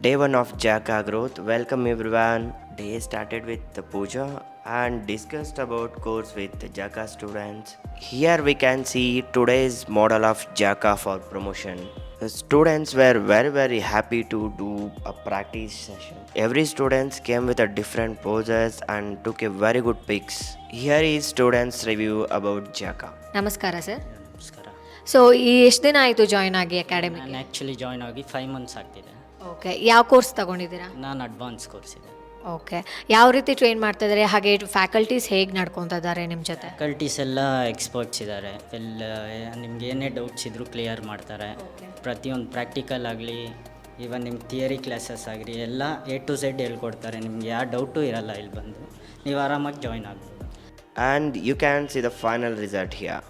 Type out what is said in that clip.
Day 1 of Jaka growth. Welcome everyone. Day started with the puja and discussed about course with Jaka students. Here we can see today's model of Jaka for promotion. The students were very happy to do a practice session. Every students came with a different poses and took a very good pics. Here is students review about Jaka. ನಮಸ್ಕಾರ sir. ನಮಸ್ಕಾರ. So ಎಷ್ಟು ದಿನ ಆಯಿತು join ಆಗಿ ಅಕಾಡೆಮಿಗೆ? ನಾನು actually join ಆಗಿ 5 months ಆಗ್ತಿದೆ. Okay, ಯಾವ ಕೋರ್ಸ್ ತಗೊಂಡಿದ್ದೀರಾ? ನಾನು ಅಡ್ವಾನ್ಸ್ ಕೋರ್ಸ್ ಇದೆ. ಓಕೆ, ಯಾವ ರೀತಿ ಟ್ರೈನ್ ಮಾಡ್ತಾ ಇದ್ದಾರೆ, ಹಾಗೆ ಫ್ಯಾಕಲ್ಟೀಸ್ ಹೇಗೆ ನಡ್ಕೊತಾ ಇದ್ದಾರೆ ನಿಮ್ಮ ಜೊತೆ? ಫ್ಯಾಕಲ್ಟೀಸ್ ಎಲ್ಲ ಎಕ್ಸ್ಪರ್ಟ್ಸ್ ಇದ್ದಾರೆ. ನಿಮ್ಗೆ ಏನೇ ಡೌಟ್ಸ್ ಇದ್ದರೂ ಕ್ಲಿಯರ್ ಮಾಡ್ತಾರೆ. ಪ್ರತಿಯೊಂದು ಪ್ರಾಕ್ಟಿಕಲ್ ಆಗಲಿ, ಈವನ್ ನಿಮ್ಮ ಥಿಯರಿ ಕ್ಲಾಸಸ್ ಆಗಲಿ ಎಲ್ಲ A to Z ಹೇಳ್ಕೊಡ್ತಾರೆ. ನಿಮ್ಗೆ ಯಾವ ಡೌಟು ಇರಲ್ಲ ಇಲ್ಲಿ ಬಂದು ನೀವು ಆರಾಮಾಗಿ ಜಾಯ್ನ್ ಆಗ್ಬೋದು. And you can see the final result here.